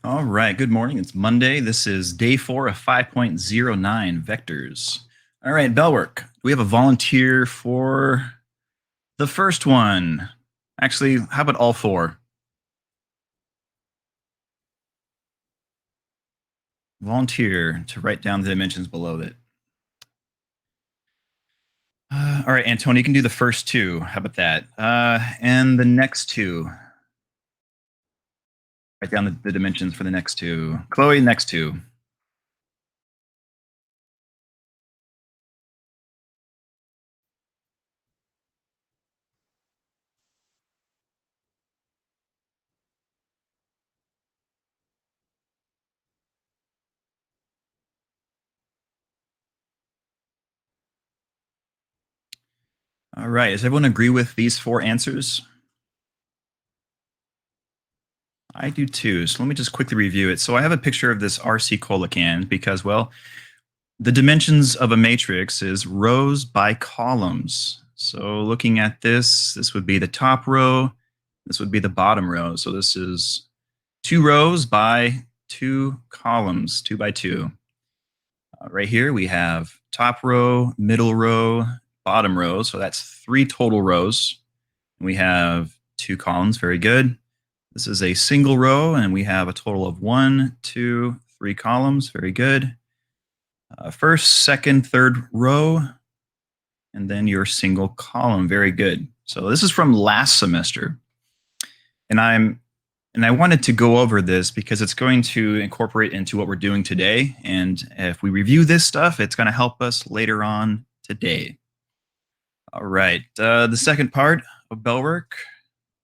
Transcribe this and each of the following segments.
All right, good morning. It's Monday. This is day 4 of 5.09 vectors. All right, Bellwork, we have a volunteer for the first one. Actually, how about all four? Volunteer to write down the dimensions below it. All right, Antonio, you can do the first two. How about that? And the next two. Write down the dimensions for the next two. Chloe, next two. All right, does everyone agree with these four answers? I do too. So let me just quickly review it. So I have a picture of this RC Coelacanth because, well, the dimensions of a matrix is rows by columns. So looking at this would be the top row, this would be the bottom row. So this is 2 rows by 2 columns, 2 by 2. Right here we have top row, middle row, bottom row. So that's 3 total rows. We have 2 columns, very good. This is a single row, and we have a total of 1, 2, 3 columns, very good. First, second, third row, and then your single column. Very good. So this is from last semester, and I wanted to go over this because it's going to incorporate into what we're doing today. And if we review this stuff, it's going to help us later on today. All right. The second part of Bellwork.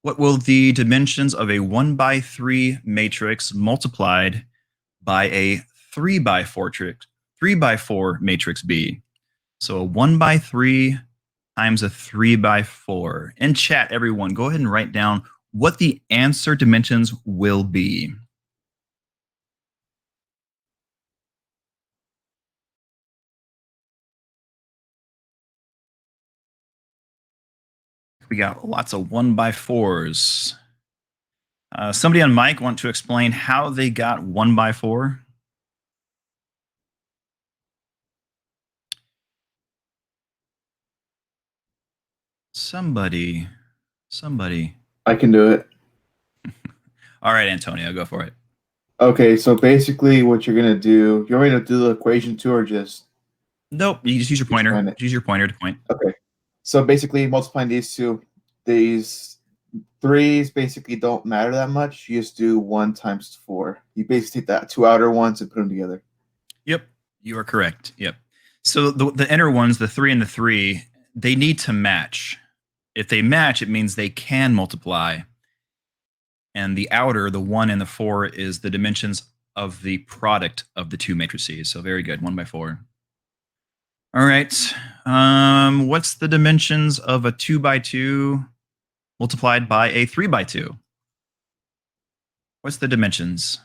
What will the dimensions of a 1 by 3 matrix multiplied by a 3 by 4 matrix be? So a 1 by 3 times a 3 by 4. In chat, everyone, go ahead and write down what the answer dimensions will be. We got lots of 1 by 4s. Somebody on mic want to explain how they got 1 by 4? Somebody. I can do it. All right, Antonio, go for it. Okay, so basically what you're going to do, you want me to do the equation too or just? Nope, you just use your pointer. Just use your pointer to point. Okay, so basically multiplying these two, these threes basically don't matter that much. You just do 1 times 4. You basically take that 2 outer ones and put them together. Yep, you are correct. Yep. So the inner ones, the 3 and the 3, they need to match. If they match, it means they can multiply. And the outer, the 1 and the 4, is the dimensions of the product of the 2 matrices. So very good, 1 by 4. All right. What's the dimensions of a 2 by 2 multiplied by a 3 by 2? What's the dimensions?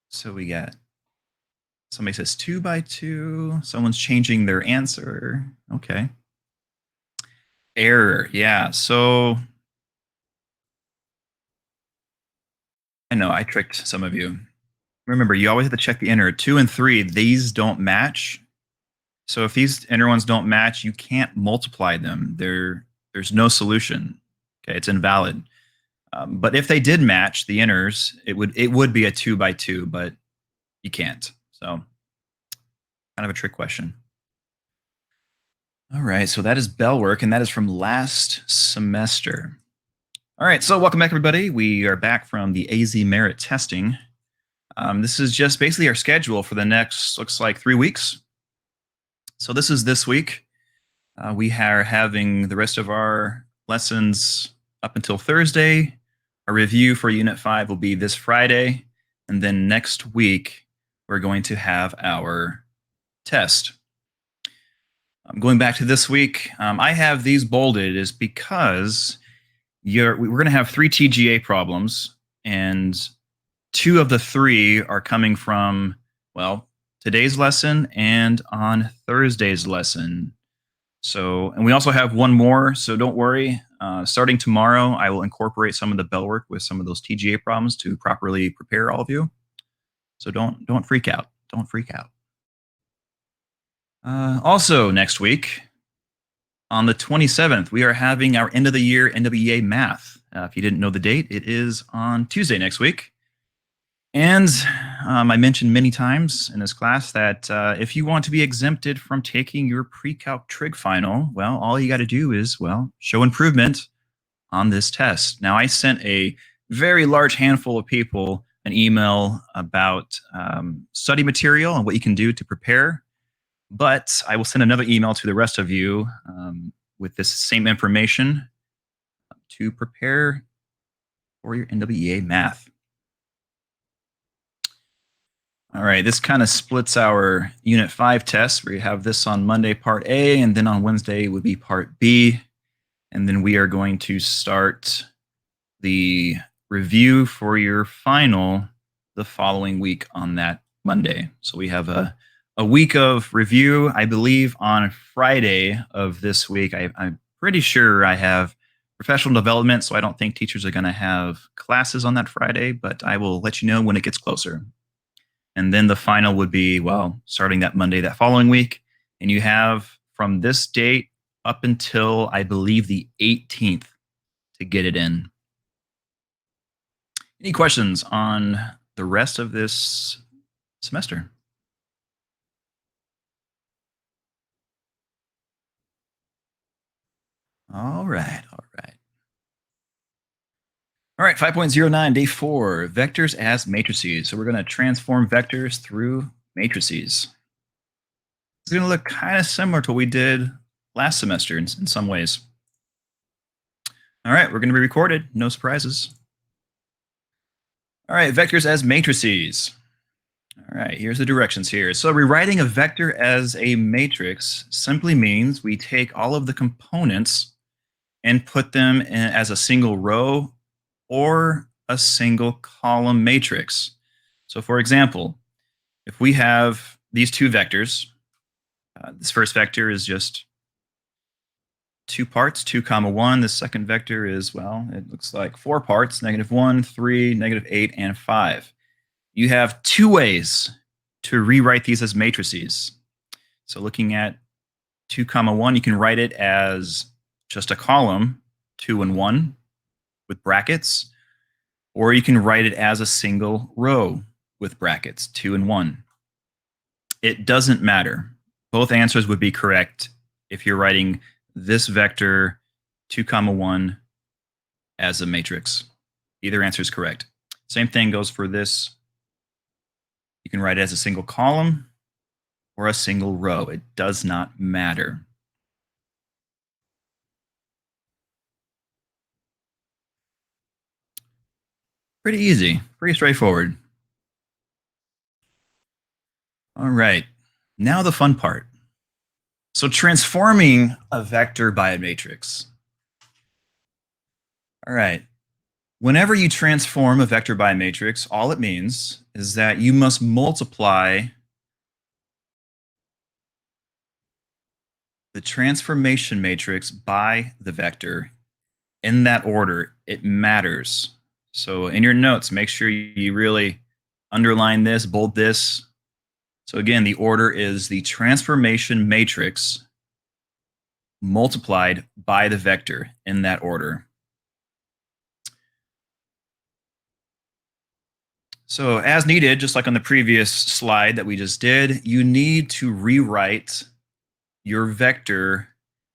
So we got, somebody says 2 by 2. Someone's changing their answer. Okay. Error. Yeah. So I know I tricked some of you. Remember, you always have to check the inner. 2 and 3, these don't match. So if these inner ones don't match, you can't multiply them. There's no solution. Okay, it's invalid. But if they did match the inners, it would be a 2 by 2, but you can't. So kind of a trick question. All right, so that is Bellwork, and that is from last semester. All right, so welcome back, everybody. We are back from the AZ Merit testing. This is just basically our schedule for the next, looks like 3 weeks. So this is this week. We are having the rest of our lessons up until Thursday. Our review for Unit 5 will be this Friday. And then next week, we're going to have our test. Going back to this week, I have these bolded is because we're going to have 3 TGA problems, and 2 of the 3 are coming from, well, today's lesson and on Thursday's lesson. So, and we also have one more. So don't worry. Starting tomorrow, I will incorporate some of the bell work with some of those TGA problems to properly prepare all of you. So don't freak out. Don't freak out. Also, next week on the 27th, we are having our end of the year NWEA math. If you didn't know the date, it is on Tuesday next week. And I mentioned many times in this class that if you want to be exempted from taking your pre-calc trig final, well, all you got to do is, well, show improvement on this test. Now, I sent a very large handful of people an email about study material and what you can do to prepare, but I will send another email to the rest of you with this same information to prepare for your NWEA math. All right, this kind of splits our Unit 5 test. We have this on Monday, Part A, and then on Wednesday would be Part B. And then we are going to start the review for your final the following week on that Monday. So we have a week of review. I believe on Friday of this week, I'm pretty sure I have professional development, so I don't think teachers are going to have classes on that Friday, but I will let you know when it gets closer. And then the final would be, well, starting that Monday that following week. And you have from this date up until, I believe, the 18th to get it in. Any questions on the rest of this semester? All right, all right. All right, 5.09, day 4, vectors as matrices. So we're going to transform vectors through matrices. It's going to look kind of similar to what we did last semester in some ways. All right, we're going to be recorded. No surprises. All right, vectors as matrices. All right, here's the directions here. So rewriting a vector as a matrix simply means we take all of the components and put them in as a single row or a single column matrix. So for example, if we have these two vectors, this first vector is just 2 parts, 2 comma 1. The second vector is, well, it looks like 4 parts, -1, 3, -8, and 5. You have 2 ways to rewrite these as matrices. So looking at 2 comma 1, you can write it as just a column, 2 and 1 with brackets, or you can write it as a single row with brackets, 2 and 1. It doesn't matter. Both answers would be correct if you're writing this vector 2 comma 1 as a matrix. Either answer is correct. Same thing goes for this. You can write it as a single column or a single row. It does not matter. Pretty easy, pretty straightforward. All right, now the fun part. So transforming a vector by a matrix. All right, whenever you transform a vector by a matrix, all it means is that you must multiply the transformation matrix by the vector in that order. It matters. So in your notes, make sure you really underline this, bold this. So again, the order is the transformation matrix multiplied by the vector in that order. So as needed, just like on the previous slide that we just did, you need to rewrite your vector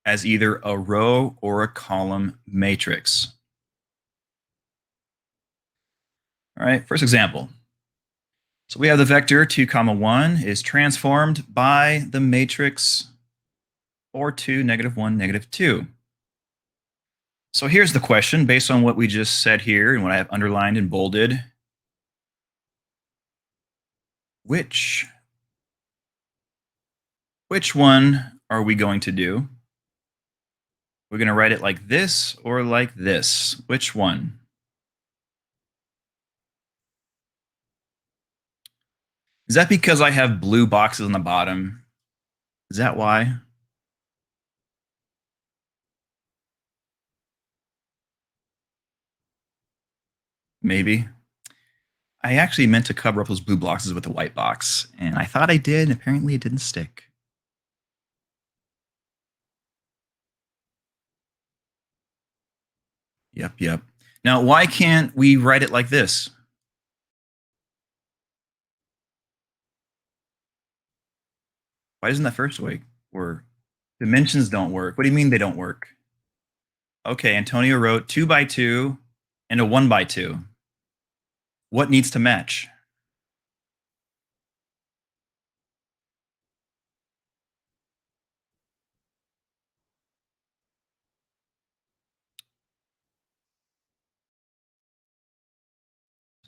as either a row or a column matrix. All right, first example. So we have the vector 2 comma 1 is transformed by the matrix 4, 2, -1, -2. So here's the question based on what we just said here and what I have underlined and bolded. Which one are we going to do? We're going to write it like this or like this. Which one? Is that because I have blue boxes on the bottom? Is that why? Maybe. I actually meant to cover up those blue boxes with the white box, and I thought I did, and apparently it didn't stick. Yep. Now, why can't we write it like this? Why doesn't that first way work? Dimensions don't work. What do you mean they don't work? Okay, Antonio wrote 2 by 2 and a 1 by 2. What needs to match?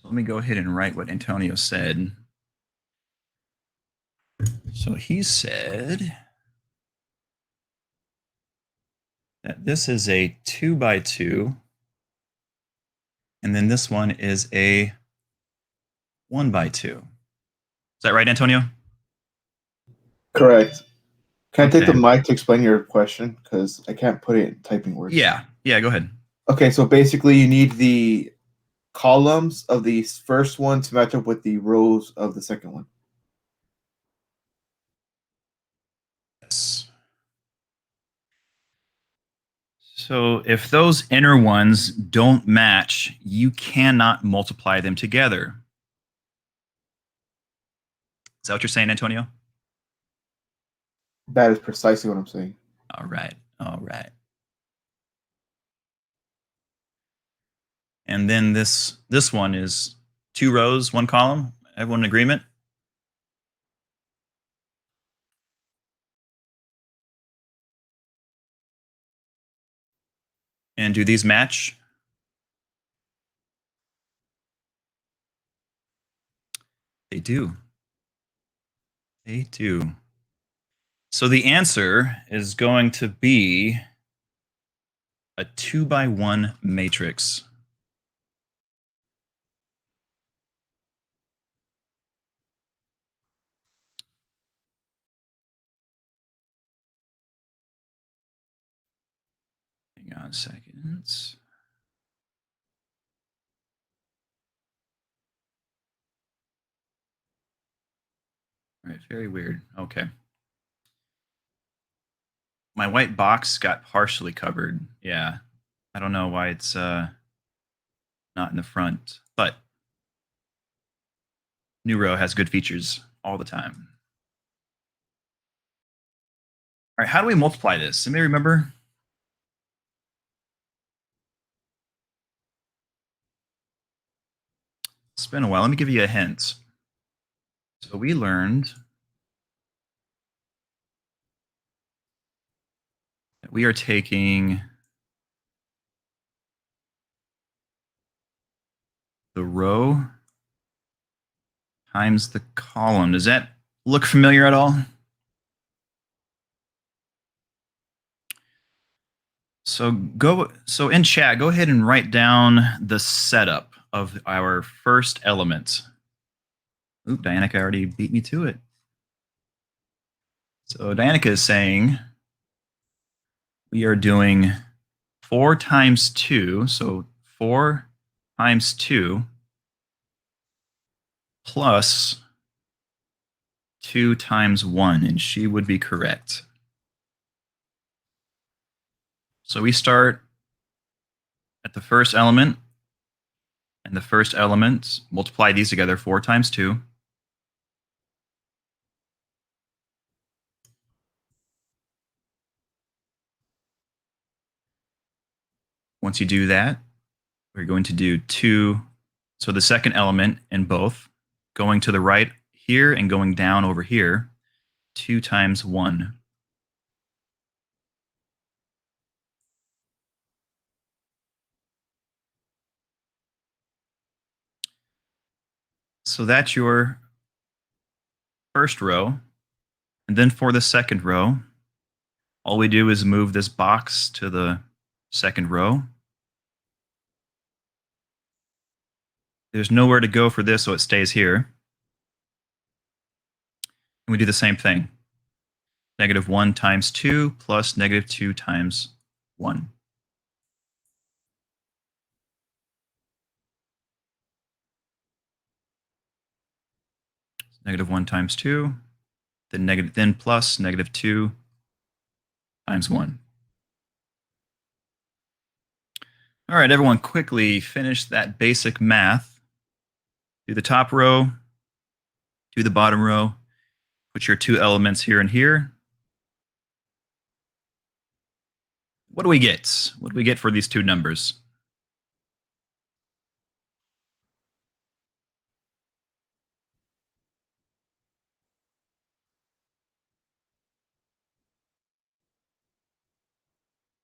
Let me go ahead and write what Antonio said. So he said that this is a 2 by 2, and then this one is a 1 by 2. Is that right, Antonio? Correct. Can I take the Okay. mic to explain your question? Because I can't put it in typing words. Yeah, go ahead. Okay, so basically you need the columns of the first one to match up with the rows of the second one. Yes. So if those inner ones don't match, you cannot multiply them together. Is that what you're saying, Antonio? That is precisely what I'm saying. All right. And then this one is 2 rows, 1 column. Everyone in agreement? And do these match? They do. They do. So the answer is going to be a 2 by 1 matrix. Hang on a second. All right, very weird. Okay. My white box got partially covered. Yeah. I don't know why it's not in the front, but new row has good features all the time. All right, how do we multiply this? Anybody remember? It's been a while. Let me give you a hint. So we learned that we are taking the row times the column. Does that look familiar at all? So in chat, go ahead and write down the setup of our first element. Oop, Dianica already beat me to it. So Dianica is saying we are doing 4 times 2, so 4 times 2 plus 2 times 1, and she would be correct. So we start at the first element, and the first element, multiply these together, 4 times 2. Once you do that, we're going to do 2, so the second element in both, going to the right here and going down over here, 2 times 1. So that's your first row. And then for the second row, all we do is move this box to the second row. There's nowhere to go for this, so it stays here. And we do the same thing. -1 times 2 plus -2 times 1. -1 times 2, then plus -2 times 1. All right, everyone, quickly finish that basic math. Do the top row, do the bottom row, put your two elements here and here. What do we get? What do we get for these two numbers?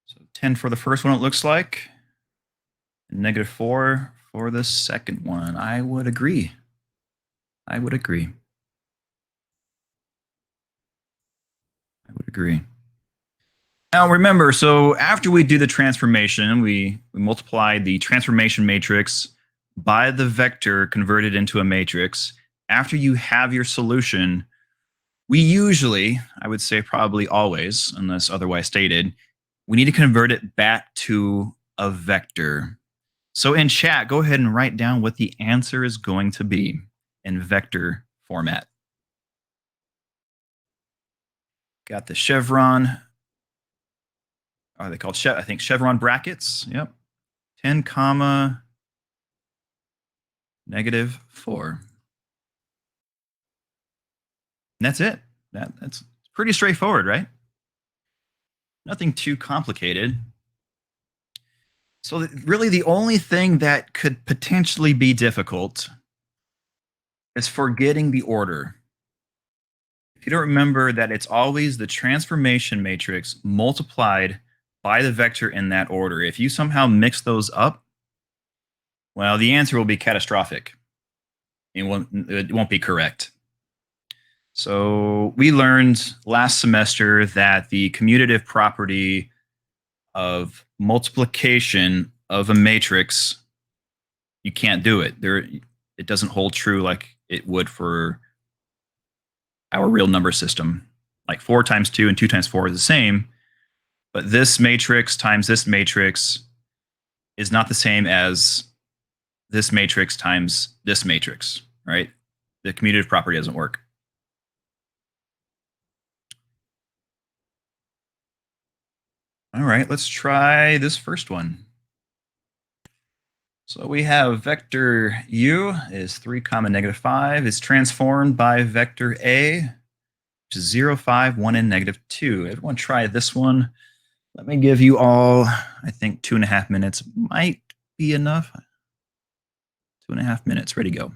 So 10 for the first one, it looks like. And -4 for the second one. I would agree. I would agree. I would agree. Now remember, so after we do the transformation, we multiply the transformation matrix by the vector converted into a matrix. After you have your solution, we usually, I would say probably always, unless otherwise stated, we need to convert it back to a vector. So in chat, go ahead and write down what the answer is going to be in vector format. Got the chevron. Are they called I think chevron brackets? Yep. 10 comma -4. And that's it. That's pretty straightforward, right? Nothing too complicated. So really the only thing that could potentially be difficult is forgetting the order. If you don't remember that it's always the transformation matrix multiplied by the vector in that order. If you somehow mix those up, well, the answer will be catastrophic. It won't be correct. So we learned last semester that the commutative property of multiplication of a matrix, you can't do it. It doesn't hold true like it would for our real number system. Like 4 times 2 and 2 times 4 is the same, but this matrix times this matrix is not the same as this matrix times this matrix, right? The commutative property doesn't work. All right, let's try this first one. So we have vector u is 3 comma -5 is transformed by vector a, which is 0, 5, 1, and -2. Everyone try this one. Let me give you all, I think 2.5 minutes might be enough. 2.5 minutes, ready to go.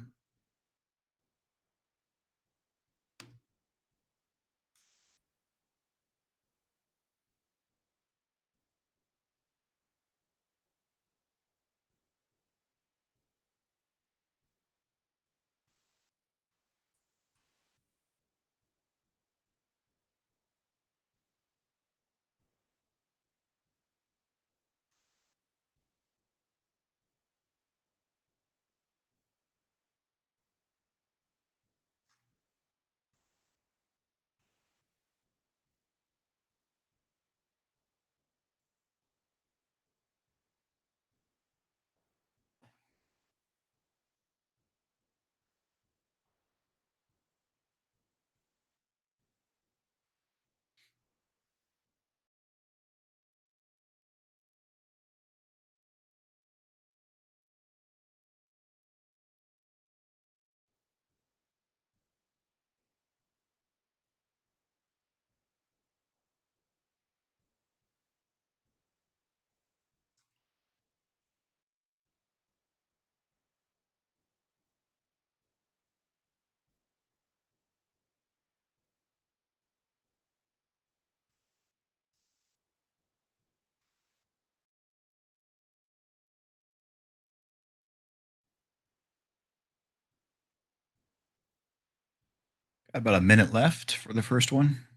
Got about a minute left for the first one.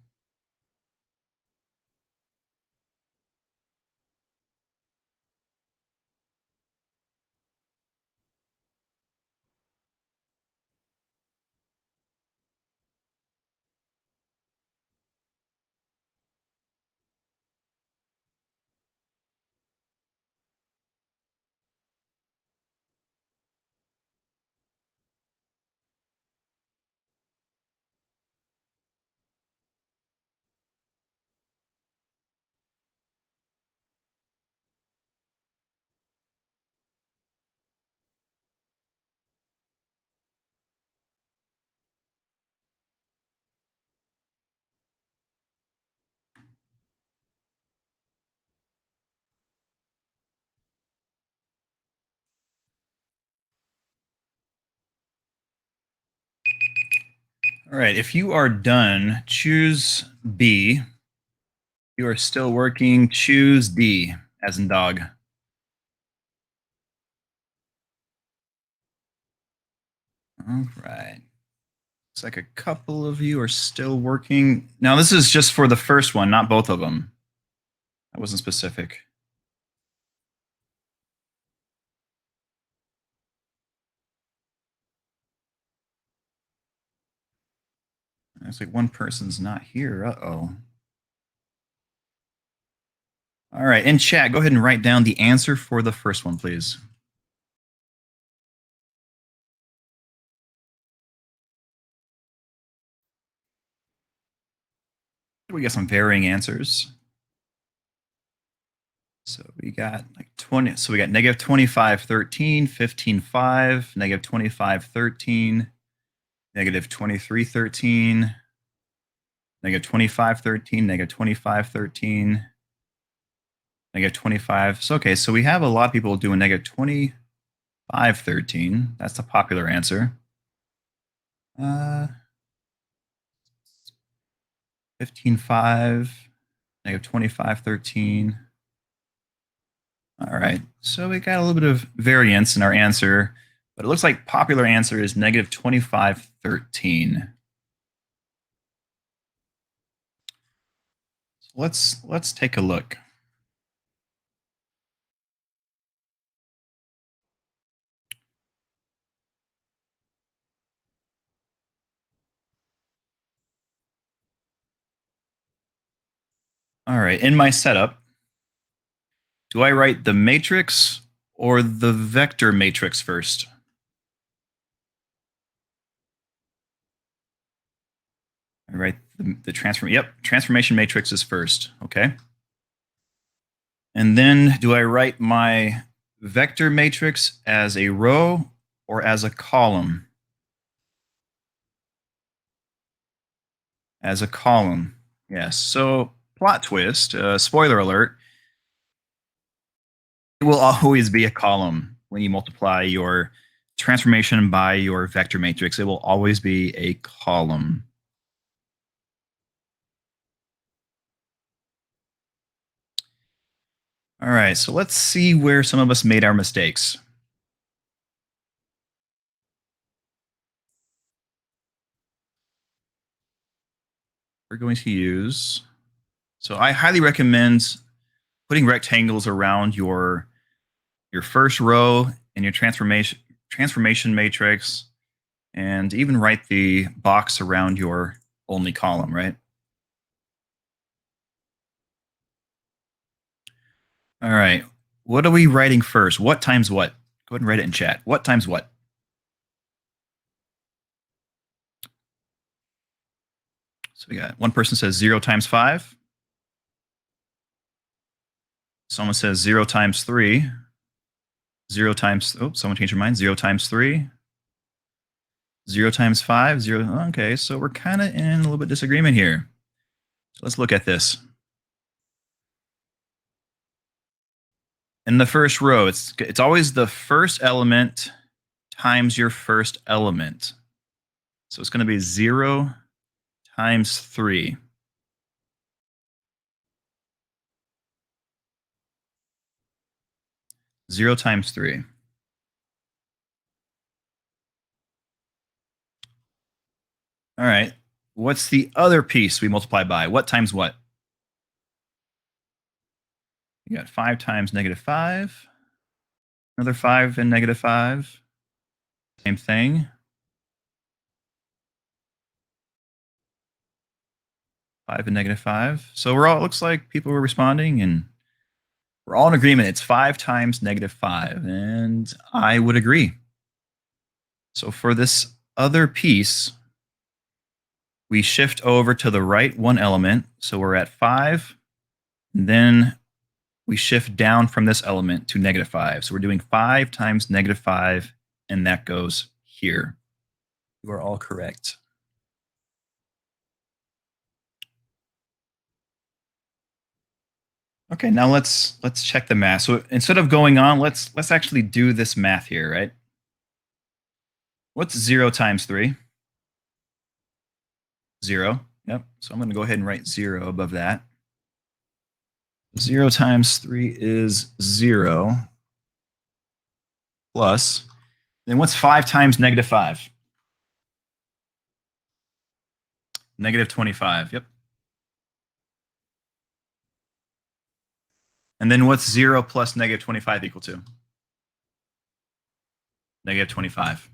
All right, if you are done, choose B. If you are still working, choose D, as in dog. All right. Looks like a couple of you are still working. Now, this is just for the first one, not both of them. That wasn't specific. It's like one person's not here. Uh-oh. All right, in chat, go ahead and write down the answer for the first one, please. We got some varying answers. So we got like 20. So we got negative 25, 13, 15, 5, negative 25, 13, negative 23, 13, negative 25, 13, negative 25, 13, negative 25. So, okay, so we have a lot of people doing negative 25, 13. That's a popular answer. 15, 5, negative 25, 13. All right, so we got a little bit of variance in our answer, but it looks like popular answer is negative 25, 13. So let's take a look. All right, in my setup, do I write the matrix or the vector matrix first? I write the transformation matrix is first, okay? And then do I write my vector matrix as a row or as a column? As a column, yes. So plot twist, spoiler alert, it will always be a column when you multiply your transformation by your vector matrix. It will always be a column. All right, so let's see where some of us made our mistakes. We're going to use, so I highly recommend putting rectangles around your first row in your transformation matrix, and even write the box around your only column, right? All right. What are we writing first? What times what? Go ahead and write it in chat. What times what? So we got one person says 0 times 5. Someone says 0 times 3. 0 times, oh, someone changed their mind. 0 times 3. 0 times 5. 0. Okay, so we're kind of in a little bit of disagreement here. So let's look at this. In the first row, it's always the first element times your first element. So it's going to be 0 times 3. 0 times 3. All right. What's the other piece we multiply by? What times what? You got 5 times negative 5. Another 5 and negative 5. Same thing. 5 and negative 5. So we're all, it looks like people were responding and we're all in agreement. It's 5 times negative 5. And I would agree. So for this other piece, we shift over to the right one element. So we're at 5. And then we shift down from this element to negative 5. So we're doing 5 times negative 5, and that goes here. You are all correct. Okay, now let's check the math. So instead of going on, let's actually do this math here, right? What's 0 times 3? 0. Yep. So I'm going to go ahead and write 0 above that. 0 times 3 is 0 plus. Then what's 5 times negative 5? Negative 25. Yep. And then what's 0 plus negative 25 equal to? Negative 25.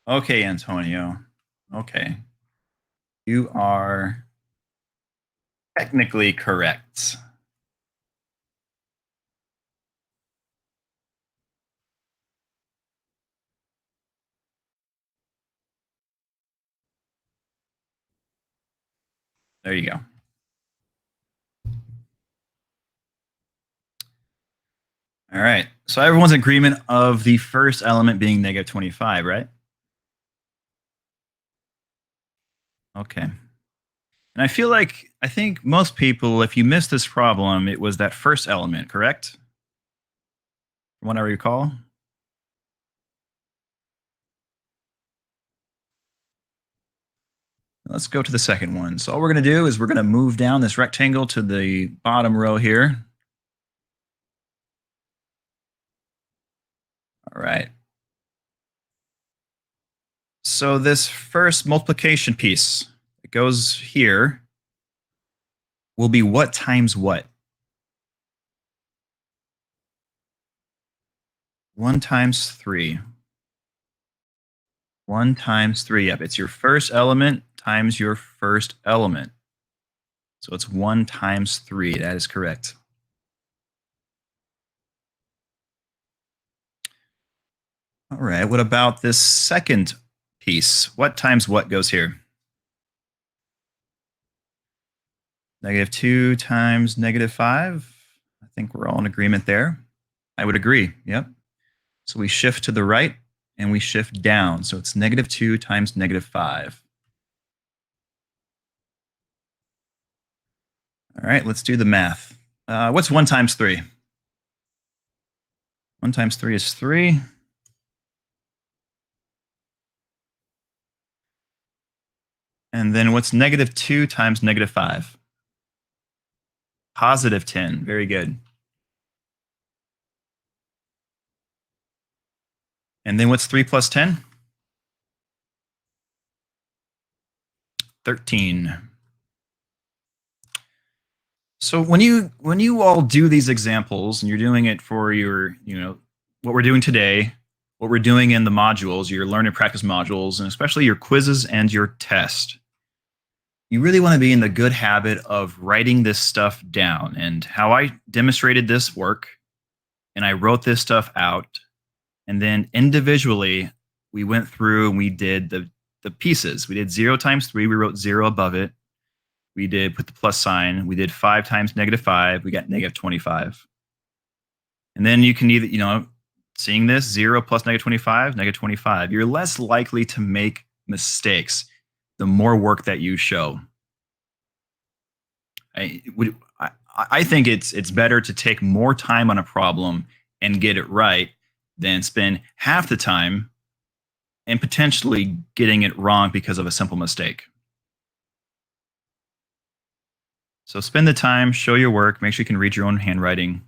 Okay, Antonio. Okay. You are technically correct. There you go. All right. So everyone's in agreement of the first element being negative 25, right? Okay. And I think most people, if you missed this problem, it was that first element, correct? From what I recall. Let's go to the second one. So all we're going to do is we're going to move down this rectangle to the bottom row here. All right. So this first multiplication piece, it goes here, will be what times what? 1 times 3. 1 times 3. Yep, it's your first element times your first element. So it's 1 times 3. That is correct. All right. What about this second piece? What times what goes here? Negative 2 times negative 5. I think we're all in agreement there. I would agree. Yep. So we shift to the right and we shift down. So it's negative 2 times negative 5. All right. Let's do the math. What's 1 times 3? 1 times 3 is 3. And then what's negative 2 times negative 5? Positive 10. Very good. And then what's 3 plus 10? 13. So when you all do these examples and you're doing it for your, what we're doing today, what we're doing in the modules, your learn and practice modules, and especially your quizzes and your test, you really want to be in the good habit of writing this stuff down. And how I demonstrated this work, and I wrote this stuff out, and then individually we went through and we did the pieces. We did 0 times 3. We wrote 0 above it. We did put the plus sign. We did 5 times negative 5. We got negative 25. And then you can either, seeing this 0 plus negative 25, negative 25. You're less likely to make mistakes the more work that you show. I think it's better to take more time on a problem and get it right than spend half the time and potentially getting it wrong because of a simple mistake. So spend the time, show your work, make sure you can read your own handwriting,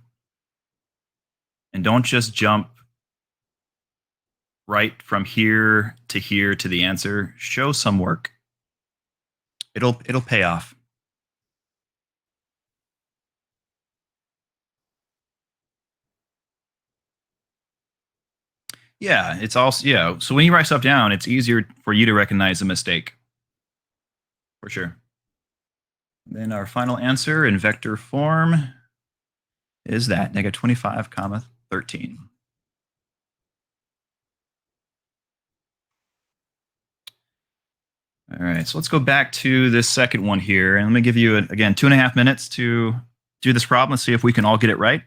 and don't just jump right from here to the answer. Show some work. It'll pay off. Yeah, it's also So when you write stuff down, it's easier for you to recognize a mistake. For sure. Then our final answer in vector form is that negative 25 comma 13. All right, so let's go back to this second one here, and let me give you again 2.5 minutes to do this problem. Let's see if we can all get it right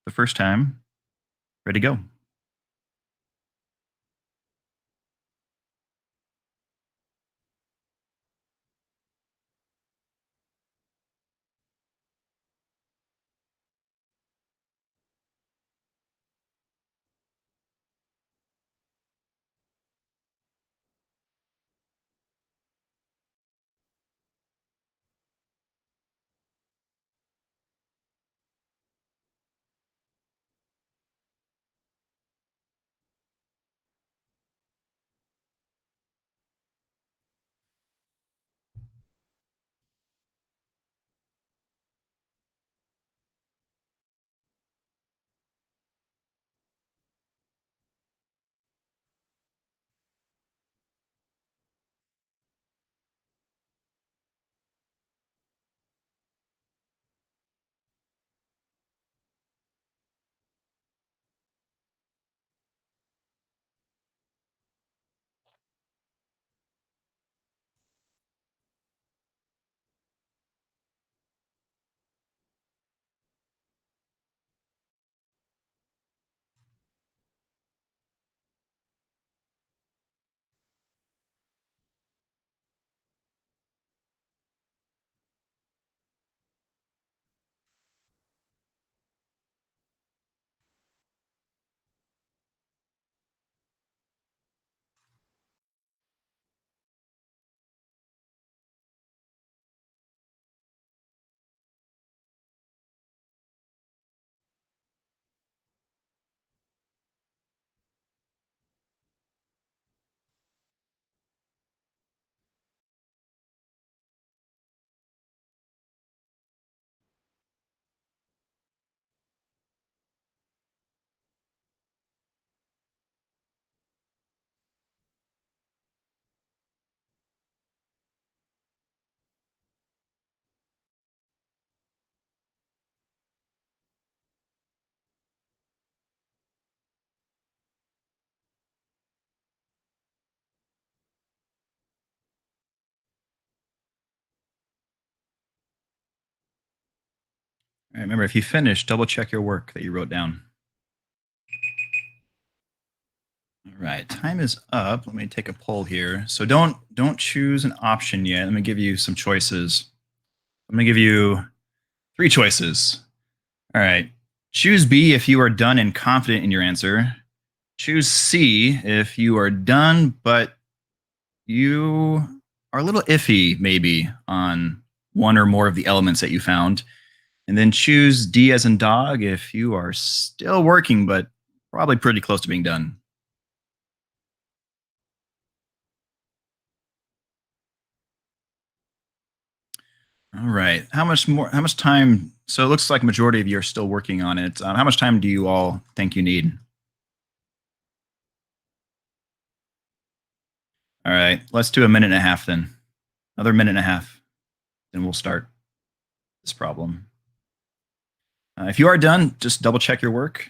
the first time. Ready, go. All right, remember, if you finish, double check your work that you wrote down. All right, time is up. Let me take a poll here. So don't choose an option yet. Let me give you some choices. I'm going to give you three choices. All right. Choose B if you are done and confident in your answer. Choose C if you are done, but you are a little iffy, maybe, on one or more of the elements that you found. And then choose D as in dog if you are still working, but probably pretty close to being done. All right. How much more? How much time? So it looks like a majority of you are still working on it. How much time do you all think you need? All right. Let's do a minute and a half then. Another minute and a half. Then we'll start this problem. If you are done, just double check your work.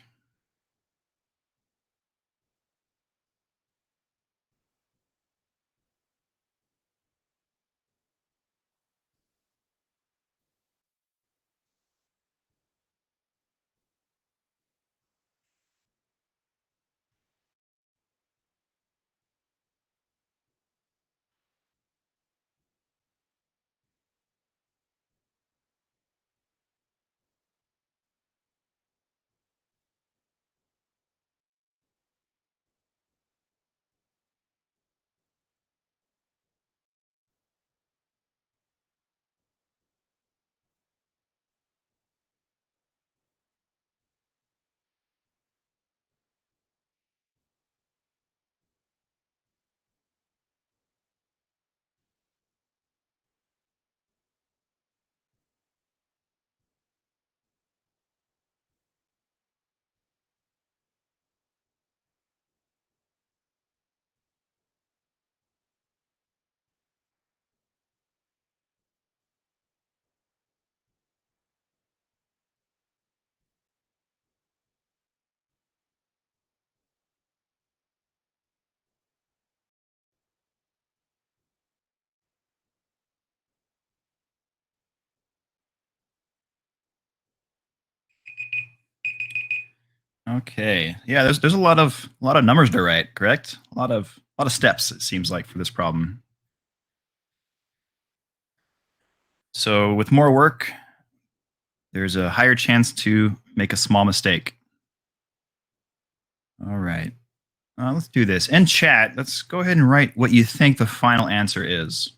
Okay. Yeah, there's a lot of numbers to write, correct? A lot of steps, it seems like, for this problem. So with more work, there's a higher chance to make a small mistake. All right. Let's do this. In chat, let's go ahead and write what you think the final answer is.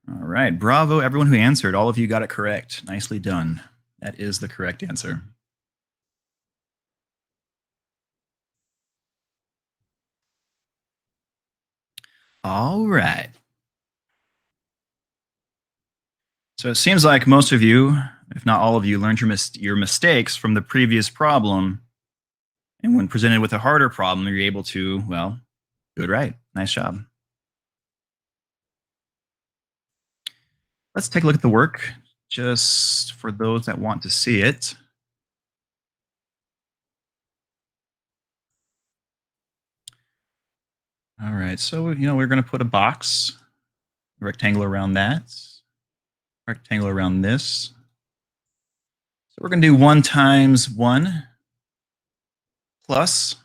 All right. Bravo, everyone who answered. All of you got it correct. Nicely done. That is the correct answer. All right. So it seems like most of you, if not all of you, learned your mistakes from the previous problem. And when presented with a harder problem, you're able to, well, do it right. Nice job. Let's take a look at the work just for those that want to see it. All right. So, we're going to put a box, a rectangle around that, rectangle around this. So we're going to do 1 times 1 plus,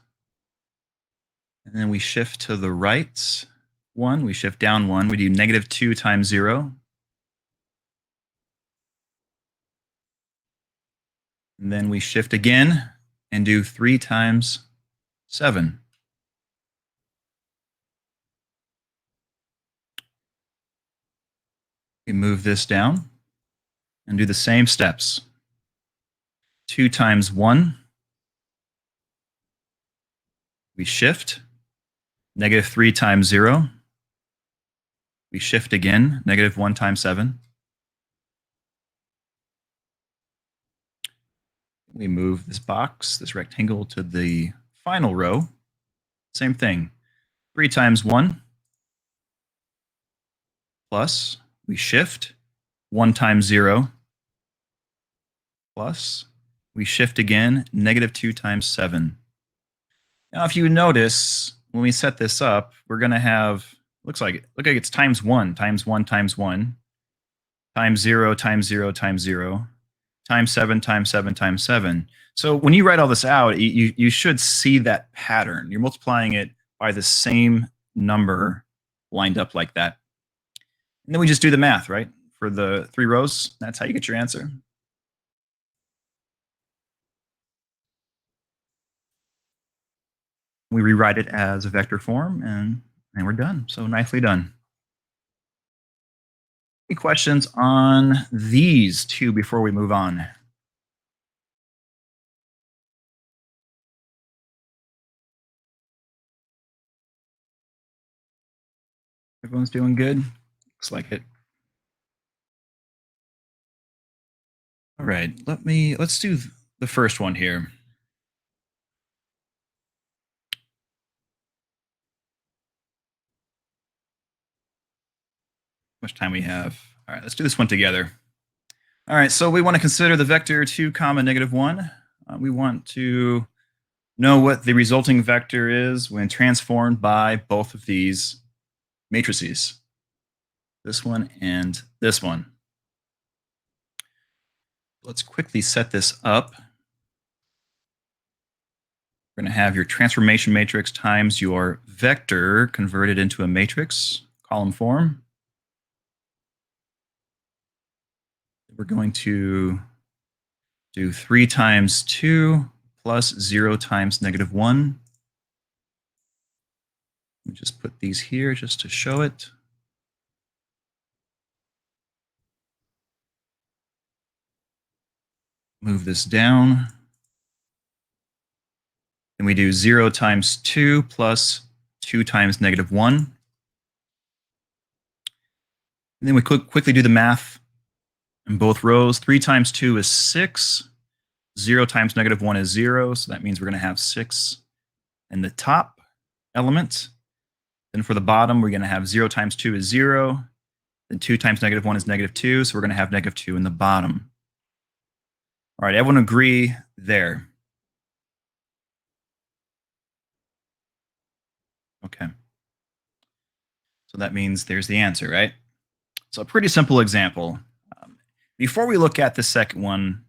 and then we shift to the right 1. We shift down 1. We do negative 2 times 0. And then we shift again and do 3 times 7. We move this down and do the same steps. 2 times 1. We shift. Negative 3 times 0. We shift again. Negative 1 times 7. We move this box, this rectangle, to the final row. Same thing. 3 times 1 plus, we shift, 1 times 0 plus, we shift again, -2 times 7. Now, if you notice, when we set this up, we're going to have, look like it's times 1, times 1, times 1, times 0, times 0, times 0, times 7, times 7, times 7. So when you write all this out, you should see that pattern. You're multiplying it by the same number lined up like that. And then we just do the math, right? For the 3 rows, that's how you get your answer. We rewrite it as a vector form, and we're done. So nicely done. Any questions on these two before we move on? Everyone's doing good? Looks like it. All right, let's do the first one here. How much time we have? All right, let's do this one together. All right, so we want to consider the vector 2 comma -1. We want to know what the resulting vector is when transformed by both of these matrices, this one and this one. Let's quickly set this up. We're going to have your transformation matrix times your vector converted into a matrix, column form. We're going to do 3 times 2 plus 0 times -1. We just put these here just to show it. Move this down. Then we do 0 times 2 plus 2 times -1. And then we quickly do the math in both rows. 3 times 2 is 6. 0 times -1 is 0. So that means we're going to have 6 in the top element. Then for the bottom, we're going to have 0 times 2 is 0. Then 2 times -1 is -2. So we're going to have -2 in the bottom. All right, everyone agree there? Okay. So that means there's the answer, right? So a pretty simple example. Before we look at the second one,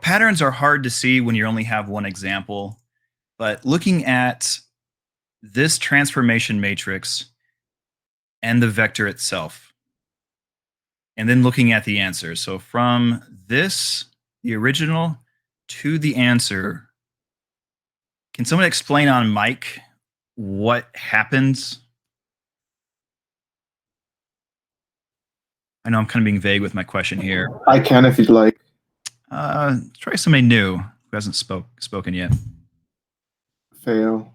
patterns are hard to see when you only have one example. But looking at this transformation matrix and the vector itself, and then looking at the answer. So from this, the original, to the answer, can someone explain on mic what happens? I know I'm kind of being vague with my question here. I can if you'd like. Try somebody new who hasn't spoken yet. Fail.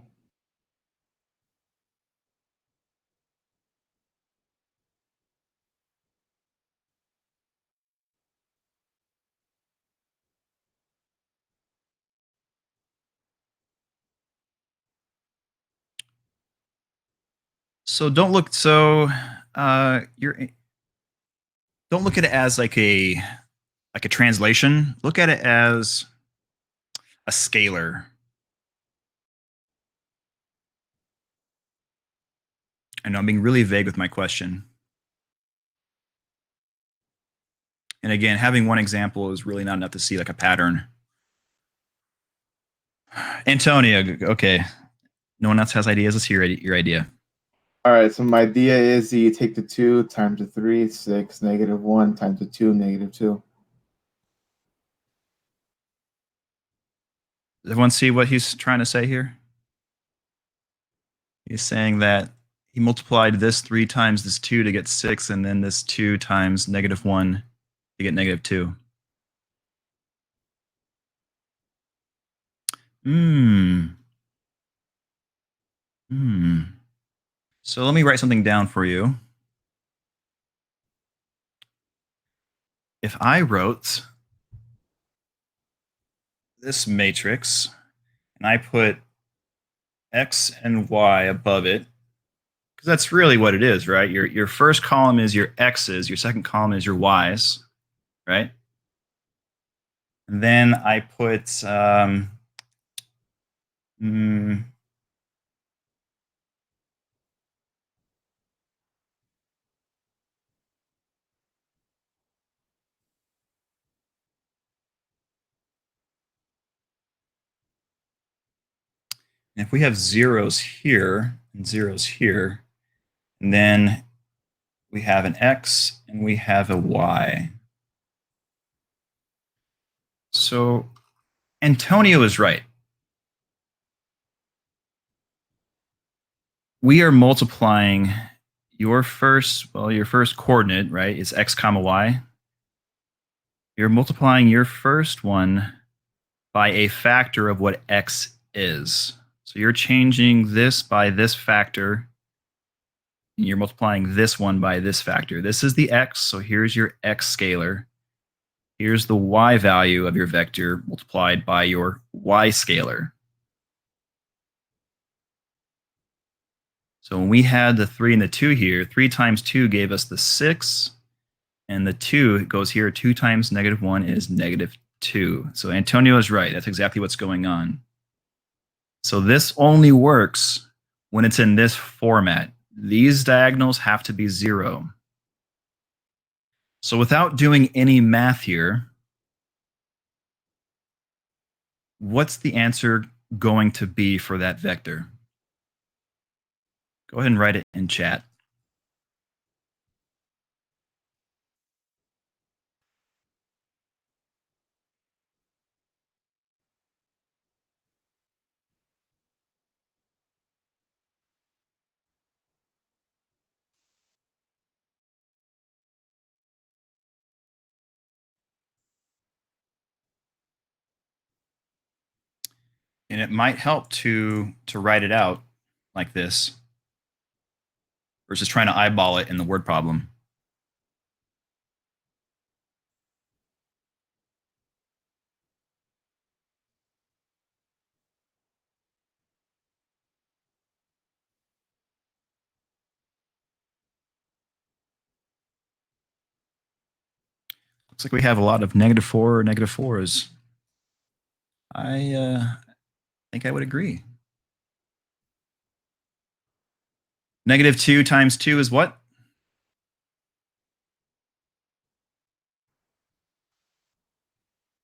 So don't look. So you're don't look at it as like a translation. Look at it as a scalar. I know I'm being really vague with my question. And again, having one example is really not enough to see like a pattern. Antonio, okay. No one else has ideas. Let's hear your idea. All right, so my idea is you take the 2 times the 3, 6, -1 times the 2, -2. Does everyone see what he's trying to say here? He's saying that he multiplied this 3 times this 2 to get 6, and then this 2 times -1 to get -2. So let me write something down for you. If I wrote this matrix and I put X and Y above it, because that's really what it is, right? Your first column is your X's, your second column is your Y's, right? And then I put mm, if we have zeros here and zeros here, and then we have an X and we have a Y. So Antonio is right. We are multiplying your first coordinate, right, is X comma Y. You're multiplying your first one by a factor of what X is. So you're changing this by this factor, and you're multiplying this one by this factor. This is the X, so here's your X scalar. Here's the Y value of your vector multiplied by your Y scalar. So when we had the 3 and the 2 here, 3 times 2 gave us the 6, and the 2 goes here. 2 times -1 is -2. So Antonio is right. That's exactly what's going on. So this only works when it's in this format. These diagonals have to be 0. So without doing any math here, what's the answer going to be for that vector? Go ahead and write it in chat. And it might help to write it out like this versus trying to eyeball it in the word problem. Looks like we have a lot of -4 or -4s. I think I would agree. -2 times 2 is what?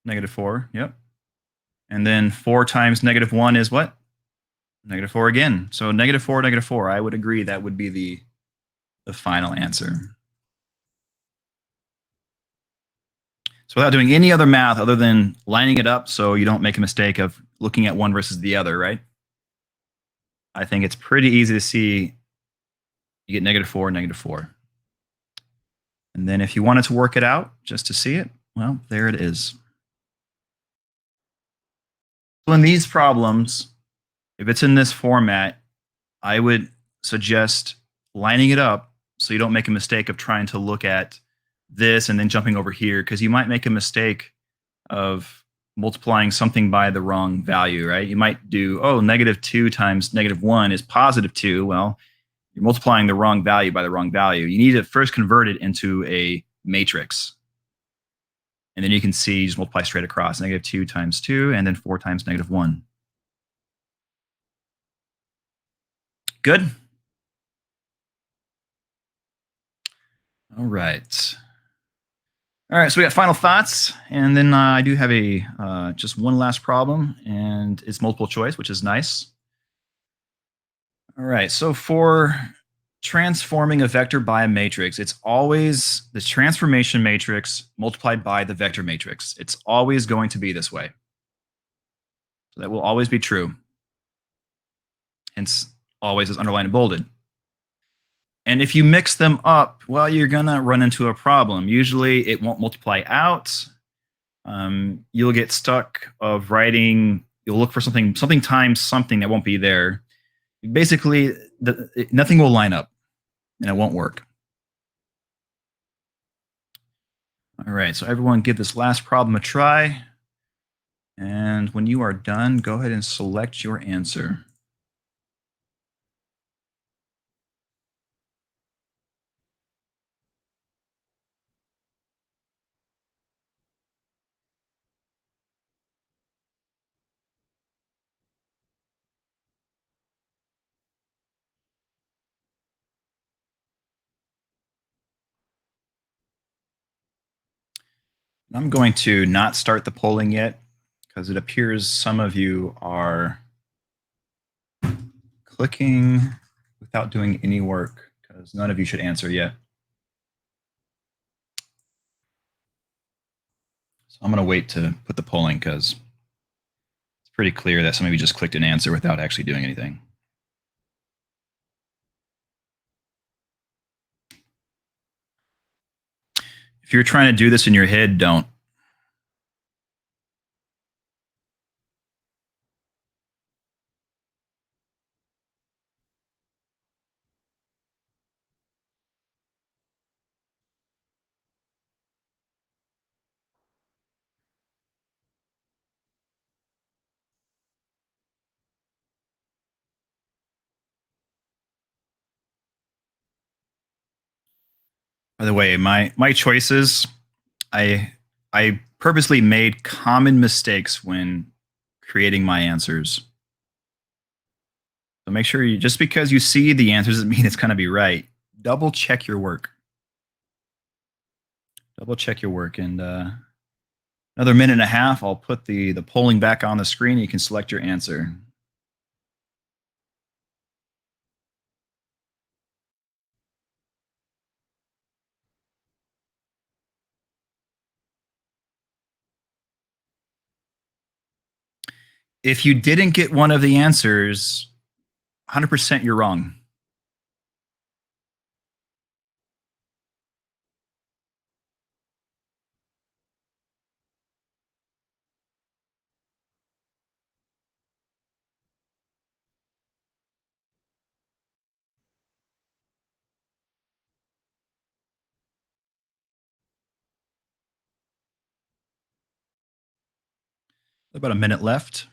-4, yep. And then 4 times -1 is what? -4 again. So -4, -4. I would agree that would be the final answer. So without doing any other math other than lining it up so you don't make a mistake of looking at one versus the other, right? I think it's pretty easy to see you get -4, -4. And then if you wanted to work it out just to see it, well, there it is. So in these problems, if it's in this format, I would suggest lining it up so you don't make a mistake of trying to look at this and then jumping over here, because you might make a mistake of multiplying something by the wrong value, right? You might do, oh, -2 times -1 is +2. Well, you're multiplying the wrong value by the wrong value. You need to first convert it into a matrix. And then you can see, just multiply straight across, -2 times 2, and then 4 times -1. Good? All right. All right, so we got final thoughts, and then I do have a just one last problem, and it's multiple choice, which is nice. All right, so for transforming a vector by a matrix, it's always the transformation matrix multiplied by the vector matrix. It's always going to be this way. So that will always be true. Hence, always is underlined and bolded. And if you mix them up, well, you're going to run into a problem. Usually it won't multiply out. You'll get stuck of writing, you'll look for something times something that won't be there. Basically, nothing will line up and it won't work. All right, so everyone give this last problem a try. And when you are done, go ahead and select your answer. I'm going to not start the polling yet because it appears some of you are clicking without doing any work because none of you should answer yet. So I'm going to wait to put the polling because it's pretty clear that some of you just clicked an answer without actually doing anything. If you're trying to do this in your head, don't. By the way, my choices, I purposely made common mistakes when creating my answers. So make sure you just because you see the answers doesn't mean it's going to be right. Double check your work. Double check your work. And another minute and a half, I'll put the polling back on the screen. You can select your answer. If you didn't get one of the answers, 100% you're wrong. About a minute left.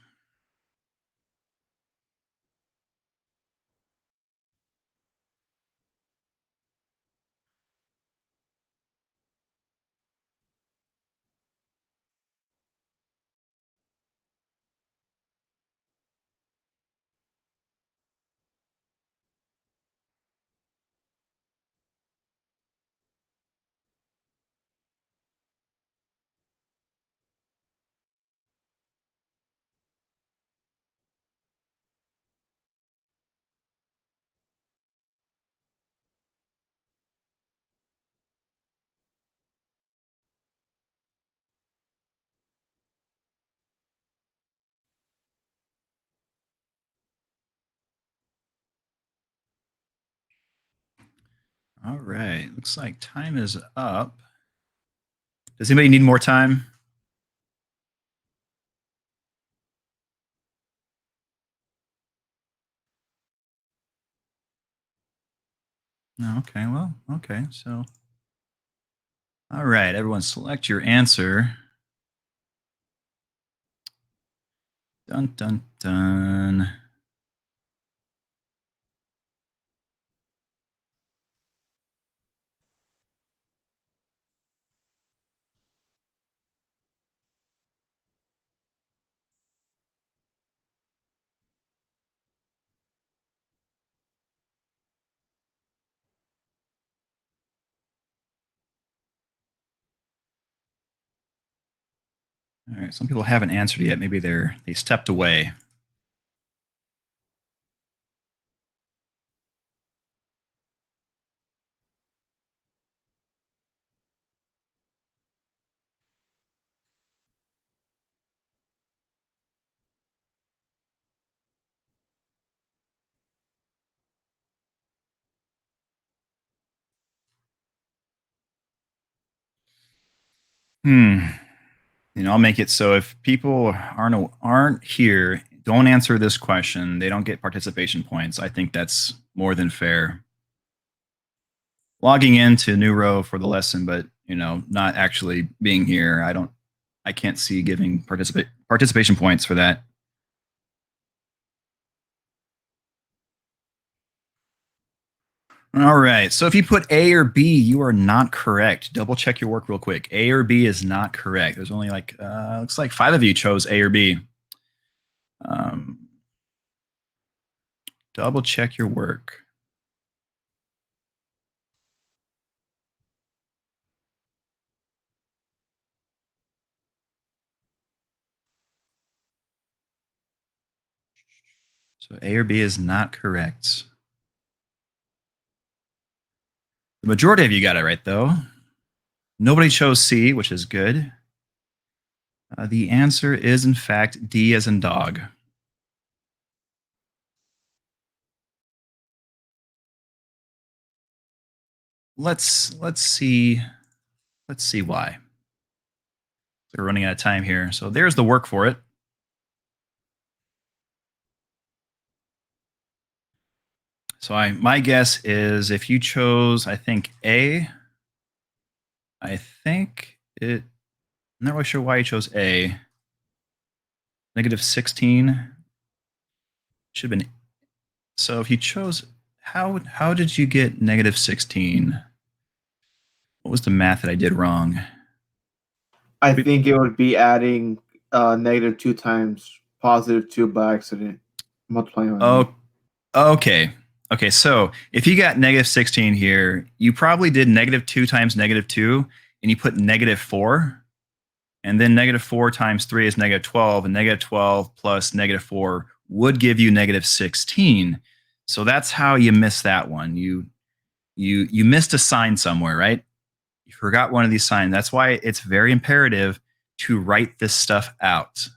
All right. Looks like time is up. Does anybody need more time? No. Okay. Well, okay. So, all right. Everyone select your answer. Dun, dun, dun. All right. Some people haven't answered yet. Maybe they stepped away. Hmm. I'll make it so if people aren't here, don't answer this question. They don't get participation points. I think that's more than fair. Logging into Neuro for the lesson, but not actually being here. I don't I can't see giving participation points for that. All right. So if you put A or B, you are not correct. Double check your work real quick. A or B is not correct. There's only like looks like 5 of you chose A or B. Double check your work. So A or B is not correct. The majority of you got it right, though. Nobody chose C, which is good. The answer is, in fact, D as in dog. Let's see why. We're running out of time here. So there's the work for it. So my guess is if you chose, I think A. I think it. I'm not really sure why you chose A. Negative 16 should have been. So if you chose, how did you get negative 16? What was the math that I did wrong? I think it would be adding -2 times +2 by accident, multiplying by Oh, okay. Okay, so if you got negative 16 here, you probably did -2 times -2, and you put -4, and then -4 times 3 is -12, and -12 plus -4 would give you -16. So that's how you missed that one. You missed a sign somewhere, right? You forgot one of these signs. That's why it's very imperative to write this stuff out.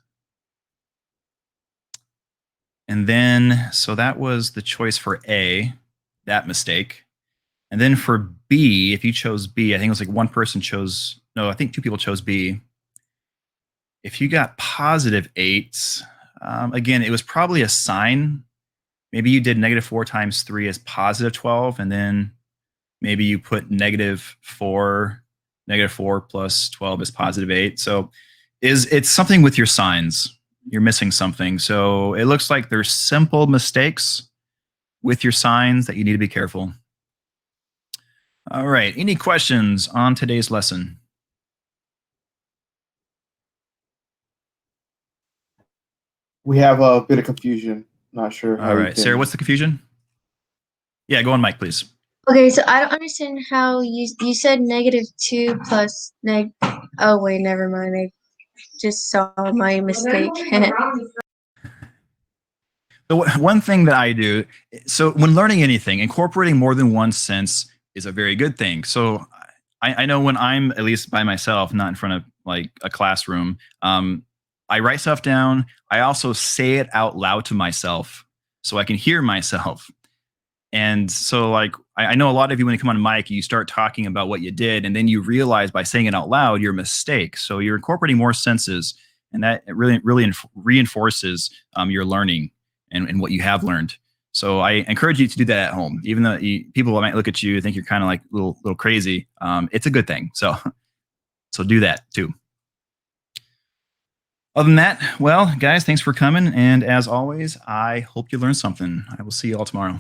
And then, so that was the choice for A, that mistake. And then for B, if you chose B, I think it was like one person chose, no, I think two people chose B. If you got +8, again, it was probably a sign. Maybe you did -4 times 3 is +12, and then maybe you put -4, -4 plus 12 is +8. So it's something with your signs. You're missing something. So it looks like there's simple mistakes with your signs that you need to be careful. All right. Any questions on today's lesson? We have a bit of confusion. Not sure how All you right. Sarah, can. what's the confusion? Yeah, go on, Mike, please. Okay, so I don't understand how you said -2 plus neg. Oh wait, never mind. I just saw my mistake. So one thing that I do, so when learning anything, incorporating more than one sense is a very good thing. So I know when I'm at least by myself, not in front of like a classroom, I write stuff down. I also say it out loud to myself so I can hear myself. And so, like, I know a lot of you, when you come on mic, you start talking about what you did, and then you realize by saying it out loud, your mistake. So you're incorporating more senses, and that really reinforces your learning and what you have learned. So I encourage you to do that at home, even though people might look at you and think you're kind of like little crazy. It's a good thing. So do that too. Other than that, well, guys, thanks for coming. And as always, I hope you learned something. I will see you all tomorrow.